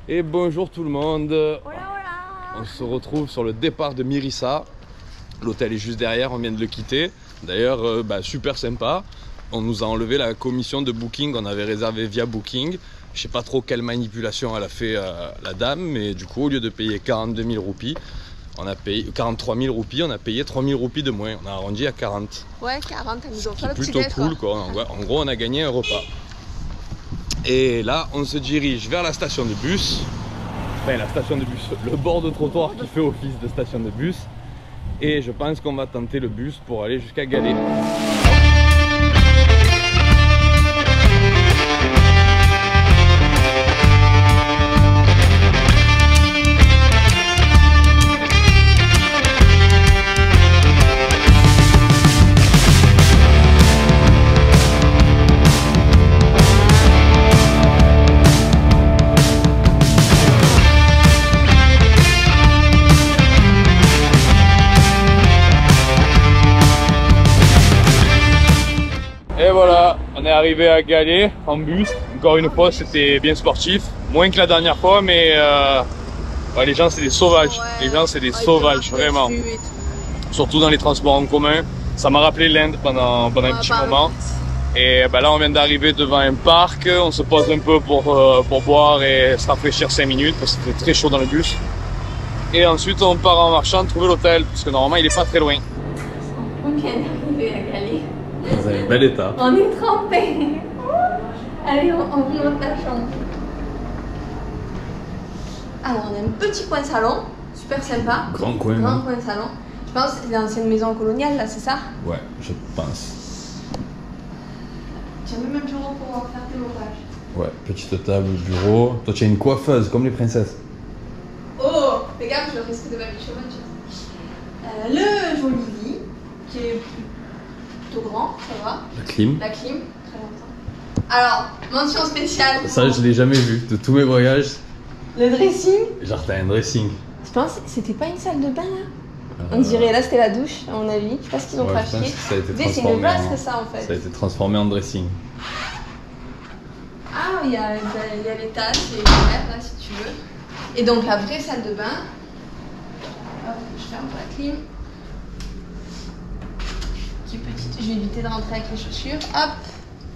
Et bonjour tout le monde. Hola, hola. On se retrouve sur le départ de Mérissa. L'hôtel est juste derrière, on vient de le quitter. D'ailleurs, super sympa. On nous a enlevé la commission de booking, on avait réservé via Booking. Je sais pas trop quelle manipulation elle a fait la dame, mais du coup, au lieu de payer 42 000 roupies, on a payé 43 000 roupies, on a payé 3 000 roupies de moins. On a arrondi à 40. Ouais, 40, elle nous offre le petit Plutôt cool, quoi. En gros, on a gagné un repas. Et là, on se dirige vers la station de bus. Enfin, la station de bus, le bord de trottoir qui fait office de station de bus. Et je pense qu'on va tenter le bus pour aller jusqu'à Galets. Et voilà, on est arrivé à Galets en bus. Encore une fois, c'était bien sportif. Moins que la dernière fois, mais les gens, c'est des sauvages. Ouais. Les gens, c'est des sauvages, vraiment. Surtout dans les transports en commun. Ça m'a rappelé l'Inde pendant un petit moment. Et là, on vient d'arriver devant un parc. On se pose un peu pour boire et se rafraîchir 5 minutes parce que c'était très chaud dans le bus. Et ensuite, on part en marchant trouver l'hôtel parce que normalement, il est pas très loin. On vient d'arriver à Galets. Dans un bel état. On est trempés. Allez, on monte la chambre. Alors, on a un petit coin salon, super sympa. Grand coin. Grand coin salon. Je pense que c'est l'ancienne maison coloniale, là, c'est ça? Ouais, je pense. Tu as même un bureau pour faire tes montages. Ouais, petite table, bureau. Toi, tu as une coiffeuse comme les princesses. Oh, fais gaffe, je risque de m'habituer à autre chose. Le joli lit, qui est plutôt grand, ça va. La clim. La clim, très longtemps. Alors, mention spéciale. Ça, je l'ai jamais vu. De tous mes voyages, Le dressing. genre, t'as un dressing. Je pense que c'était pas une salle de bain là. On dirait là c'était la douche à mon avis. Je sais pas ce qu'ils ont Ouais, je pense craché. que ça a été C'est une transformé vasque ça en fait. Ça a été transformé en dressing. Ah il y a les tasses et les verres là si tu veux. Et donc la vraie salle de bain. Hop, je ferme la clim. Qui est petite. Je vais éviter de rentrer avec les chaussures. Hop.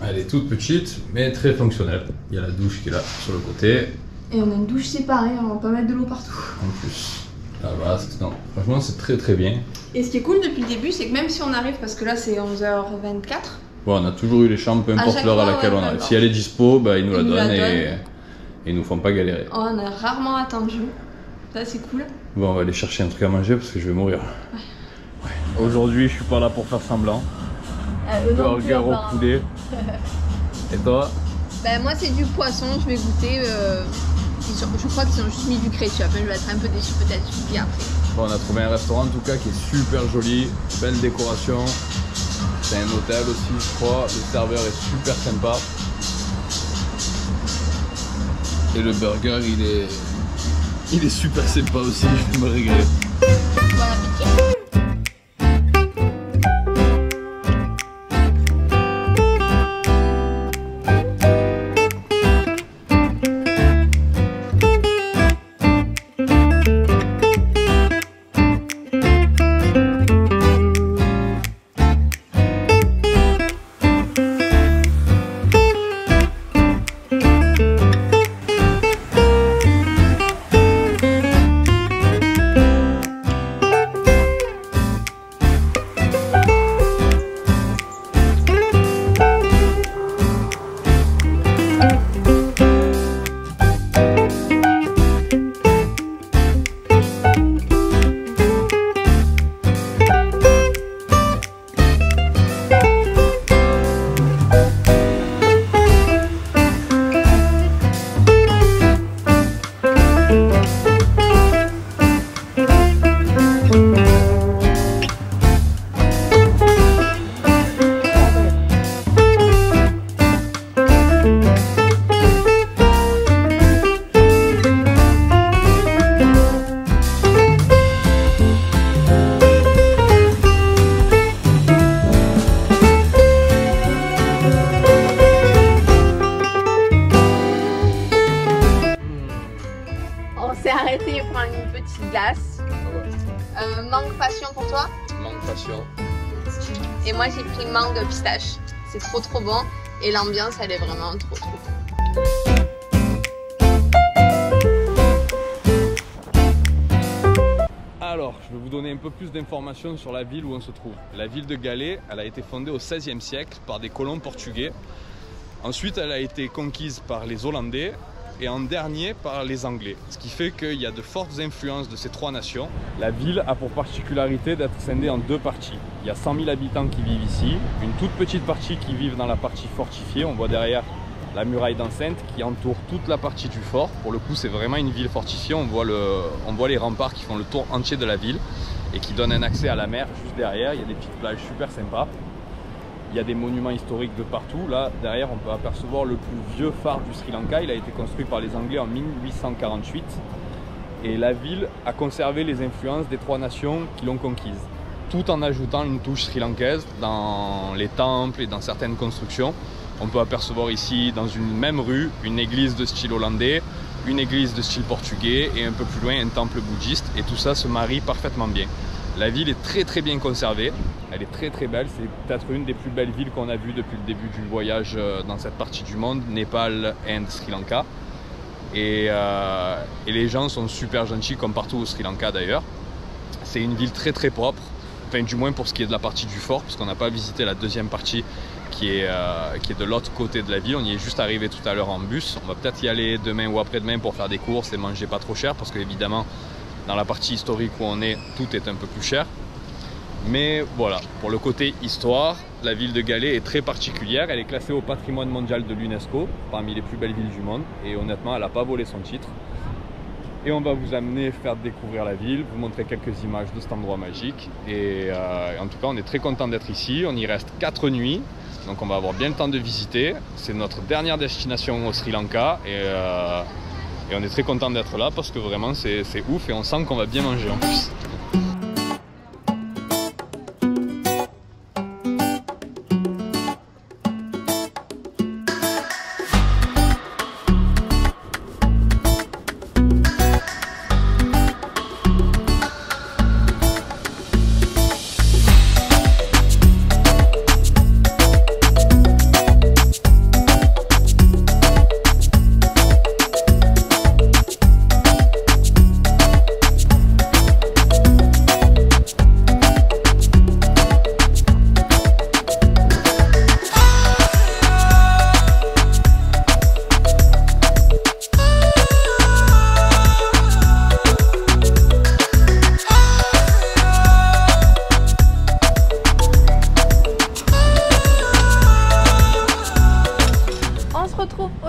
Elle est toute petite, mais très fonctionnelle. Il y a la douche qui est là, sur le côté. Et on a une douche séparée, on va pas mettre de l'eau partout. En plus, la vasque, non. Franchement, c'est très très bien. Et ce qui est cool depuis le début, c'est que même si on arrive, parce que là c'est 11h24. Bon, on a toujours eu les chambres, peu importe l'heure à laquelle on arrive. Si elle est dispo, ils nous la donnent et ils nous font pas galérer. Oh, on a rarement attendu. Ça c'est cool. Bon, on va aller chercher un truc à manger parce que je vais mourir. Ouais. Aujourd'hui, je suis pas là pour faire semblant. Burger au poulet. Et toi? Moi c'est du poisson, je vais goûter. Je crois qu'ils ont juste mis du ketchup. Je vais être un peu déçue peut-être, je dis après. Bon, on a trouvé un restaurant en tout cas qui est super joli, belle décoration. C'est un hôtel aussi, je crois. Le serveur est super sympa. Et le burger, il est super sympa aussi, je vais me régaler. Bon appétit. On s'est arrêté pour prendre une petite glace. Mangue passion pour toi? Mangue passion. Et moi j'ai pris mangue pistache. C'est trop trop bon et l'ambiance elle est vraiment trop trop bonne. Alors, je vais vous donner un peu plus d'informations sur la ville où on se trouve. La ville de Galé, elle a été fondée au XVIe siècle par des colons portugais. Ensuite, elle a été conquise par les Hollandais et en dernier par les Anglais. Ce qui fait qu'il y a de fortes influences de ces trois nations. La ville a pour particularité d'être scindée en deux parties. Il y a 100 000 habitants qui vivent ici, une toute petite partie qui vivent dans la partie fortifiée. On voit derrière la muraille d'enceinte qui entoure toute la partie du fort. Pour le coup, c'est vraiment une ville fortifiée. On voit les remparts qui font le tour entier de la ville et qui donnent un accès à la mer juste derrière. Il y a des petites plages super sympas. Il y a des monuments historiques de partout. Là, derrière, on peut apercevoir le plus vieux phare du Sri Lanka. Il a été construit par les Anglais en 1848. Et la ville a conservé les influences des trois nations qui l'ont conquise, tout en ajoutant une touche sri-lankaise dans les temples et dans certaines constructions. On peut apercevoir ici, dans une même rue, une église de style hollandais, une église de style portugais et un peu plus loin un temple bouddhiste. Et tout ça se marie parfaitement bien. La ville est très très bien conservée, elle est très très belle. C'est peut-être une des plus belles villes qu'on a vues depuis le début du voyage dans cette partie du monde, Népal, Inde, Sri Lanka. Et les gens sont super gentils comme partout au Sri Lanka d'ailleurs. C'est une ville très très propre, enfin du moins pour ce qui est de la partie du fort, parce qu'on n'a pas visité la deuxième partie qui est de l'autre côté de la ville. On y est juste arrivé tout à l'heure en bus. On va peut-être y aller demain ou après-demain pour faire des courses et manger pas trop cher, parce qu'évidemment dans la partie historique où on est, tout est un peu plus cher. Mais voilà, pour le côté histoire, la ville de Galé est très particulière. Elle est classée au patrimoine mondial de l'UNESCO, parmi les plus belles villes du monde. Et honnêtement, elle n'a pas volé son titre. Et on va vous amener faire découvrir la ville, vous montrer quelques images de cet endroit magique. Et en tout cas, on est très content d'être ici. On y reste 4 nuits. Donc on va avoir bien le temps de visiter. C'est notre dernière destination au Sri Lanka. Et on est très content d'être là parce que vraiment c'est ouf et on sent qu'on va bien manger en plus.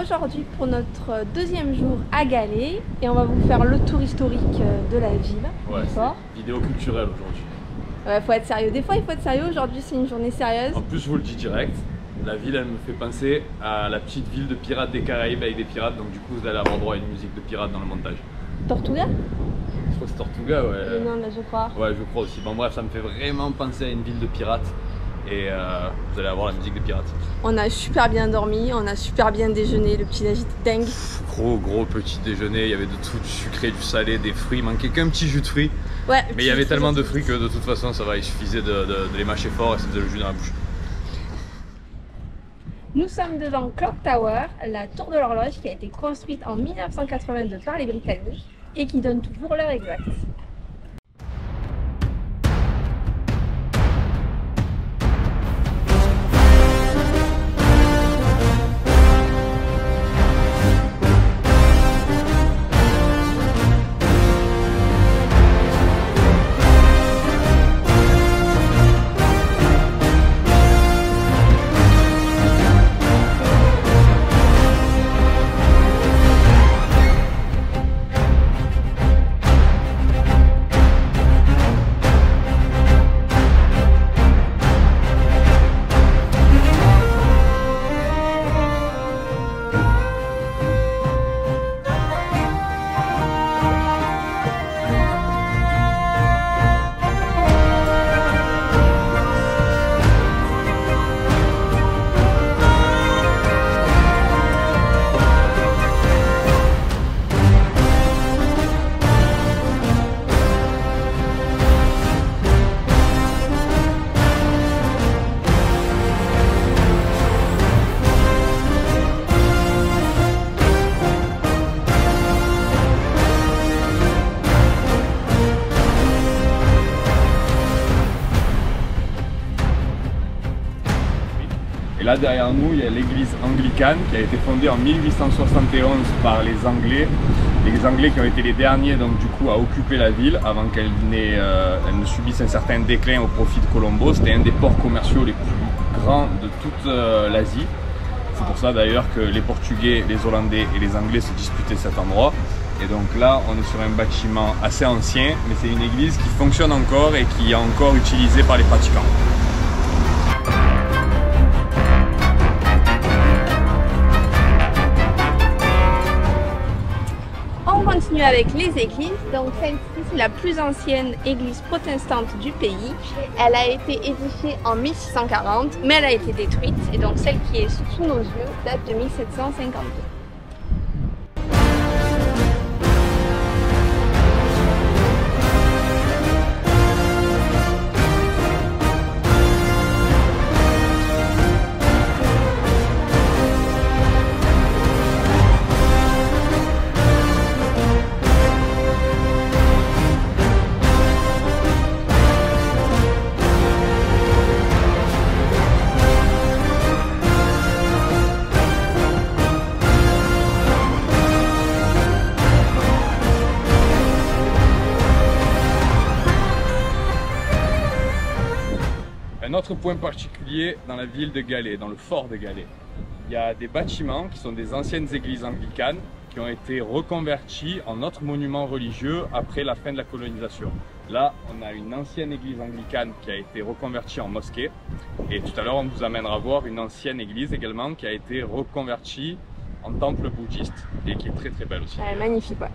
Aujourd'hui pour notre deuxième jour à Galé et on va vous faire le tour historique de la ville. Ouais, c'est vidéo culturelle aujourd'hui. Ouais, faut être sérieux. Des fois il faut être sérieux, aujourd'hui c'est une journée sérieuse. En plus je vous le dis direct, la ville elle me fait penser à la petite ville de Pirates des Caraïbes avec des pirates, donc du coup vous allez avoir droit à une musique de pirates dans le montage. Tortuga? Je crois que c'est Tortuga, ouais. Non, là je crois. Ouais, je crois aussi. Bon bref, ça me fait vraiment penser à une ville de pirates. Et vous allez avoir la musique des pirates. On a super bien dormi, on a super bien déjeuné, le petit déj était dingue. Gros petit déjeuner, il y avait de tout, du sucré, du salé, des fruits, il manquait qu'un petit jus de fruits. Ouais, mais il y avait tellement de fruits que de toute façon ça va, il suffisait de les mâcher fort et ça faisait le jus dans la bouche. Nous sommes devant Clock Tower, la tour de l'horloge qui a été construite en 1982 par les Britanniques et qui donne toujours l'heure exacte. là derrière nous, il y a l'église anglicane qui a été fondée en 1871 par les Anglais. Les Anglais qui ont été les derniers donc du coup à occuper la ville avant qu'elle ne subisse un certain déclin au profit de Colombo. C'était un des ports commerciaux les plus grands de toute l'Asie. C'est pour ça d'ailleurs que les Portugais, les Hollandais et les Anglais se disputaient cet endroit. Et donc là, on est sur un bâtiment assez ancien, mais c'est une église qui fonctionne encore et qui est encore utilisée par les pratiquants. On continue avec les églises. Donc celle-ci, c'est la plus ancienne église protestante du pays. Elle a été édifiée en 1640, mais elle a été détruite. Et donc celle qui est sous nos yeux date de 1752. Un autre point particulier dans la ville de Galets, dans le fort de Galets, il y a des bâtiments qui sont des anciennes églises anglicanes qui ont été reconvertis en autres monuments religieux après la fin de la colonisation. Là, on a une ancienne église anglicane qui a été reconvertie en mosquée. Et tout à l'heure, on vous amènera voir une ancienne église également qui a été reconvertie en temple bouddhiste et qui est très très belle aussi. Magnifique, ouais.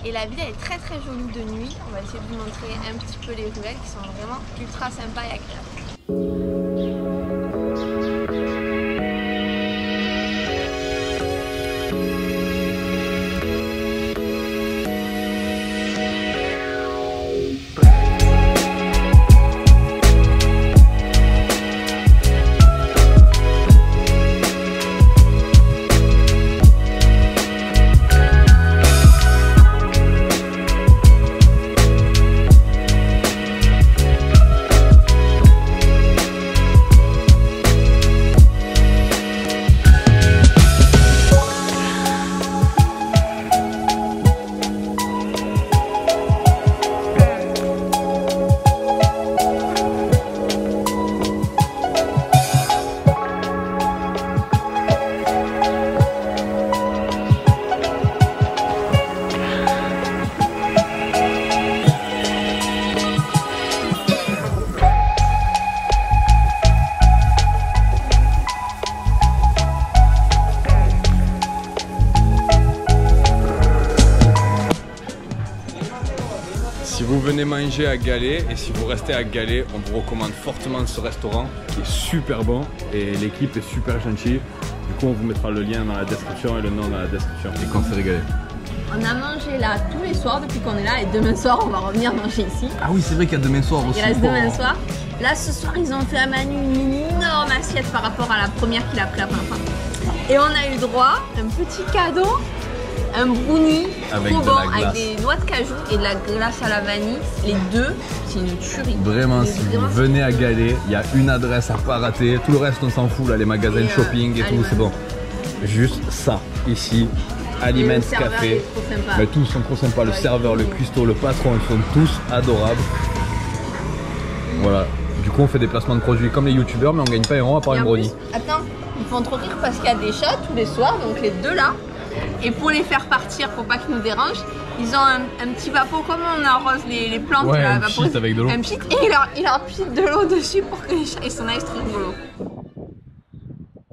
Et la ville elle est très très jolie de nuit. On va essayer de vous montrer un petit peu les ruelles qui sont vraiment ultra sympas et agréables. Si vous venez manger à Galets et si vous restez à Galets, on vous recommande fortement ce restaurant qui est super bon et l'équipe est super gentille. Du coup, on vous mettra le lien dans la description et le nom dans la description. Et quand c'est régalé. On a mangé là tous les soirs depuis qu'on est là et demain soir on va revenir manger ici. Ah oui, c'est vrai qu'il y a demain soir aussi. Il reste demain soir. Là ce soir ils ont fait à Manu une énorme assiette par rapport à la première qu'il a pris la première fois. Et on a eu droit à un petit cadeau, un brownie avec trop de bon la glace. avec des noix de cajou et de la glace à la vanille. Les deux, c'est une tuerie. Vraiment, si vous venez à Galets, il y a une adresse à pas rater. Tout le reste on s'en fout là, les magasins de shopping et tout, c'est bon. Juste ça, ici, Aliments Le serveur Café. est trop sympa. Mais tous sont trop sympas, le serveur, le cuistot, le patron, ils sont tous adorables. Voilà, du coup on fait des placements de produits comme les youtubeurs, mais on gagne pas un rond à part Et un en brownie. plus, attends, ils font trop rire parce qu'il y a des chats tous les soirs, donc les deux là. Et pour les faire partir, pour pas qu'ils nous dérangent, ils ont un petit vapeau comme on arrose les plantes. Ouais, là, un pchit avec de l'eau. Un pchit, et il leur pchit de l'eau dessus pour que les chats ils s'en aillent, c'est très rigolo.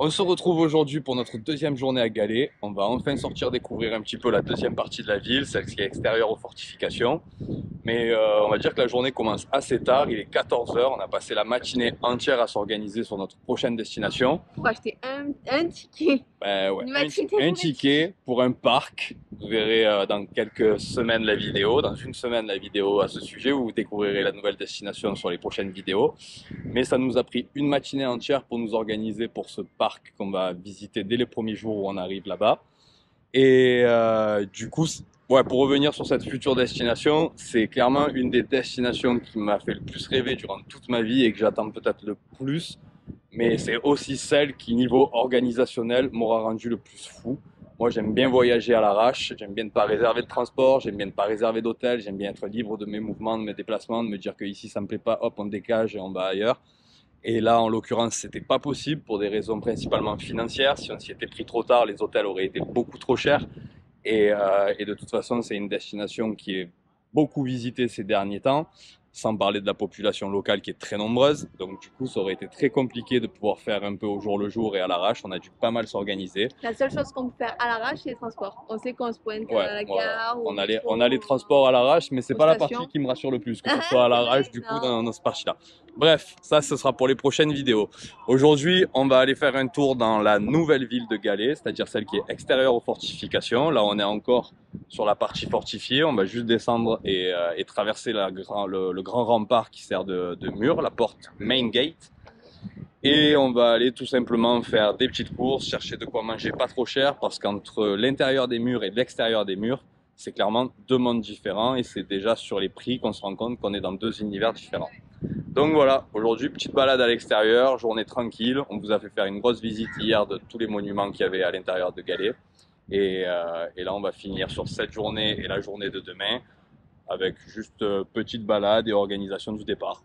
On se retrouve aujourd'hui pour notre deuxième journée à Galets. On va enfin sortir découvrir un petit peu la deuxième partie de la ville, celle qui est extérieure aux fortifications. Mais on va dire que la journée commence assez tard, il est 14 h, on a passé la matinée entière à s'organiser sur notre prochaine destination. Pour acheter un ticket. Ben ouais, Une matinée un ticket pour un parc. Vous verrez dans quelques semaines la vidéo, dans une semaine la vidéo à ce sujet où vous découvrirez la nouvelle destination sur les prochaines vidéos. Mais ça nous a pris une matinée entière pour nous organiser pour ce parc qu'on va visiter dès les premiers jours où on arrive là-bas. Et du coup, ouais, pour revenir sur cette future destination, c'est clairement une des destinations qui m'a fait le plus rêver durant toute ma vie et que j'attends peut-être le plus. Mais c'est aussi celle qui, niveau organisationnel, m'aura rendu le plus fou. Moi, j'aime bien voyager à l'arrache, j'aime bien ne pas réserver de transport, j'aime bien ne pas réserver d'hôtel, j'aime bien être libre de mes mouvements, de mes déplacements, de me dire que ici ça me plaît pas, hop, on décage et on va ailleurs. Et là, en l'occurrence, c'était pas possible pour des raisons principalement financières. Si on s'y était pris trop tard, les hôtels auraient été beaucoup trop chers. Et de toute façon, c'est une destination qui est beaucoup visitée ces derniers temps, sans parler de la population locale qui est très nombreuse. Donc du coup, ça aurait été très compliqué de pouvoir faire un peu au jour le jour et à l'arrache. On a dû pas mal s'organiser. La seule chose qu'on peut faire à l'arrache, c'est les transports. On sait qu'on se pointe Ouais, à la voilà. gare. On a les transports à l'arrache, mais c'est pas la stations. partie qui me rassure le plus, que ce soit à l'arrache du coup Non. dans cette partie-là. Bref, ça ce sera pour les prochaines vidéos. Aujourd'hui, on va aller faire un tour dans la nouvelle ville de Galets, c'est-à-dire celle qui est extérieure aux fortifications. Là, on est encore sur la partie fortifiée. On va juste descendre et traverser le grand rempart qui sert de mur, la porte Main Gate. Et on va aller tout simplement faire des petites courses, chercher de quoi manger pas trop cher, parce qu'entre l'intérieur des murs et l'extérieur des murs, c'est clairement deux mondes différents et c'est déjà sur les prix qu'on se rend compte qu'on est dans deux univers différents. Donc voilà, aujourd'hui petite balade à l'extérieur, journée tranquille. On vous a fait faire une grosse visite hier de tous les monuments qu'il y avait à l'intérieur de Galets. Et là on va finir sur cette journée et la journée de demain avec juste petite balade et organisation du départ.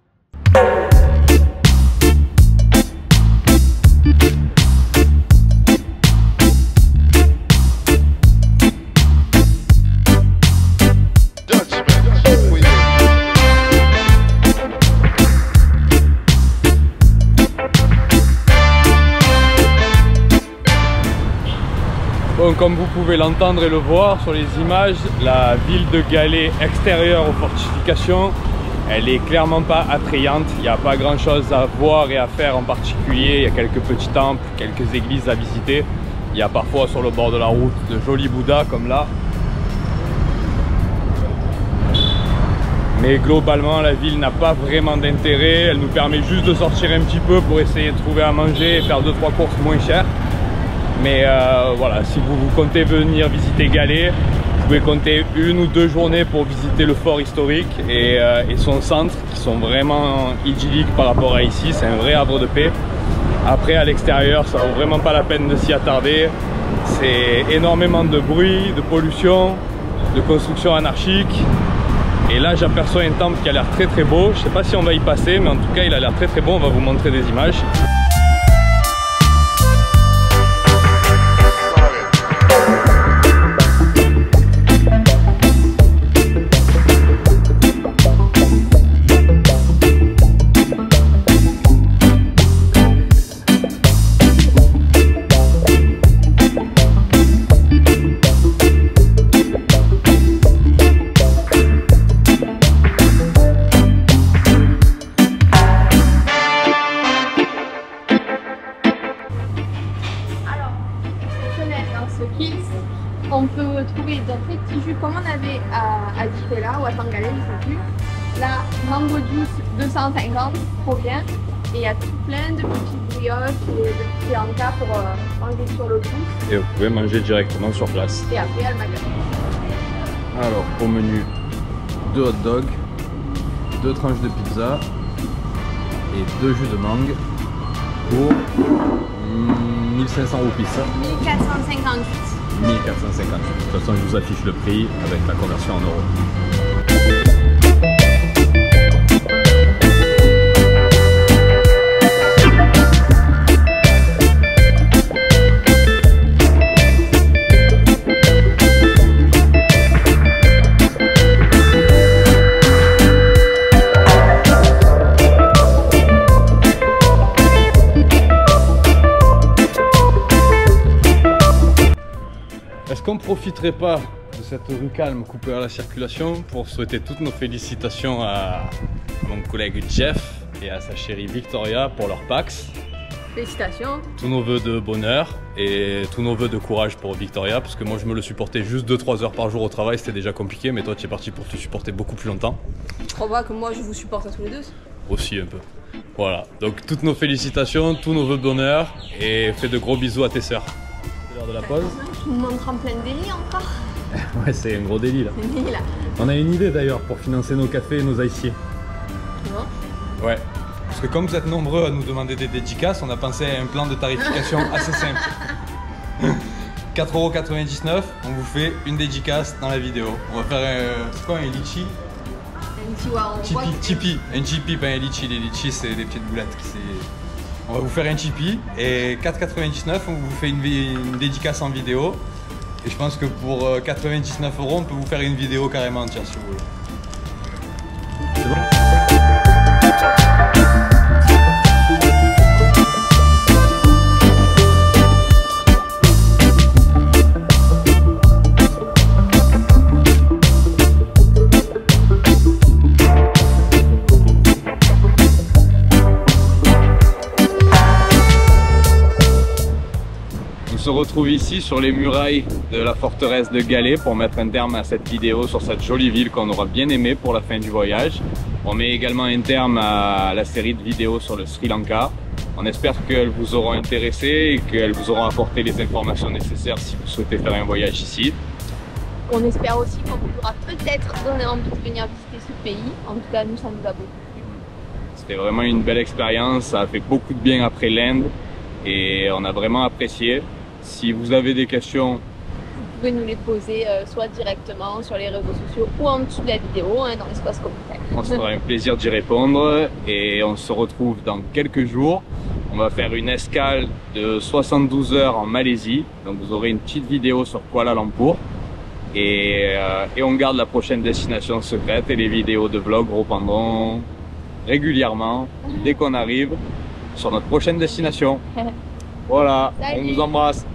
Bon, comme vous pouvez l'entendre et le voir sur les images, la ville de Galets extérieure aux fortifications, elle est clairement pas attrayante. Il n'y a pas grand chose à voir et à faire en particulier. Il y a quelques petits temples, quelques églises à visiter. Il y a parfois sur le bord de la route de jolis Bouddhas comme là. Mais globalement, la ville n'a pas vraiment d'intérêt. Elle nous permet juste de sortir un petit peu pour essayer de trouver à manger et faire 2-3 courses moins chères. Mais voilà, si vous comptez venir visiter Galets, vous pouvez compter 1 ou 2 journées pour visiter le fort historique et son centre, qui sont vraiment idylliques par rapport à ici. C'est un vrai havre de paix. Après, à l'extérieur, ça vaut vraiment pas la peine de s'y attarder. C'est énormément de bruit, de pollution, de construction anarchique. Et là, j'aperçois un temple qui a l'air très très beau. Je sais pas si on va y passer, mais en tout cas, il a l'air très très beau. On va vous montrer des images. On peut trouver des petits jus comme on avait à Dipela ou à Tangalais, je ne sais plus. Là, mango juice 250, trop bien. Et il y a tout plein de petites brioches et de petits encas pour manger sur le pouce. Et vous pouvez manger directement sur place. Et après, il y a le magasin. Alors, au menu, 2 hot dogs, 2 tranches de pizza et 2 jus de mangue pour 1500 roupies. 1458. 1450. De toute façon, je vous affiche le prix avec la conversion en euros. Est-ce qu'on ne profiterait pas de cette rue calme coupée à la circulation pour souhaiter toutes nos félicitations à mon collègue Jeff et à sa chérie Victoria pour leur Pax. Félicitations. Tous nos vœux de bonheur et tous nos vœux de courage pour Victoria, parce que moi je me le supportais juste 2-3 heures par jour au travail, c'était déjà compliqué, mais toi tu es parti pour te supporter beaucoup plus longtemps. Je crois pas que moi je vous supporte à tous les deux. Aussi un peu. Voilà, donc toutes nos félicitations, tous nos vœux de bonheur et fais de gros bisous à tes sœurs. C'est l'heure de la pause. Je vous montre en plein délit encore. Ouais, c'est un gros délit là. Délit là. On a une idée d'ailleurs pour financer nos cafés et nos ice. Tu vois? Ouais. Parce que comme vous êtes nombreux à nous demander des dédicaces, on a pensé à un plan de tarification assez simple. 4,99 €, on vous fait une dédicace dans la vidéo. On va faire c'est quoi un litchi? Un chihuahua. Tipeee. Un Tipeee, pas un litchi. Les litchis, c'est des petites boulettes. On va vous faire un Tipeee et 4,99 €, on vous fait une dédicace en vidéo. Et je pense que pour 99 €, on peut vous faire une vidéo carrément entière si vous voulez. C'est bon? On se retrouve ici sur les murailles de la forteresse de Galé pour mettre un terme à cette vidéo sur cette jolie ville qu'on aura bien aimée pour la fin du voyage. On met également un terme à la série de vidéos sur le Sri Lanka. On espère qu'elles vous auront intéressé et qu'elles vous auront apporté les informations nécessaires si vous souhaitez faire un voyage ici. On espère aussi qu'on vous aura peut-être donné envie de venir visiter ce pays. En tout cas, nous, ça nous a beaucoup plu. C'était vraiment une belle expérience, ça a fait beaucoup de bien après l'Inde et on a vraiment apprécié. Si vous avez des questions, Vous pouvez nous les poser soit directement sur les réseaux sociaux ou en dessous de la vidéo, hein, dans l'espace commentaire. on se fera un plaisir d'y répondre et on se retrouve dans quelques jours. On va faire une escale de 72 heures en Malaisie, donc vous aurez une petite vidéo sur Kuala Lumpur et on garde la prochaine destination secrète et les vidéos de vlog reprendront régulièrement dès qu'on arrive sur notre prochaine destination. Voilà, Salut. on vous embrasse.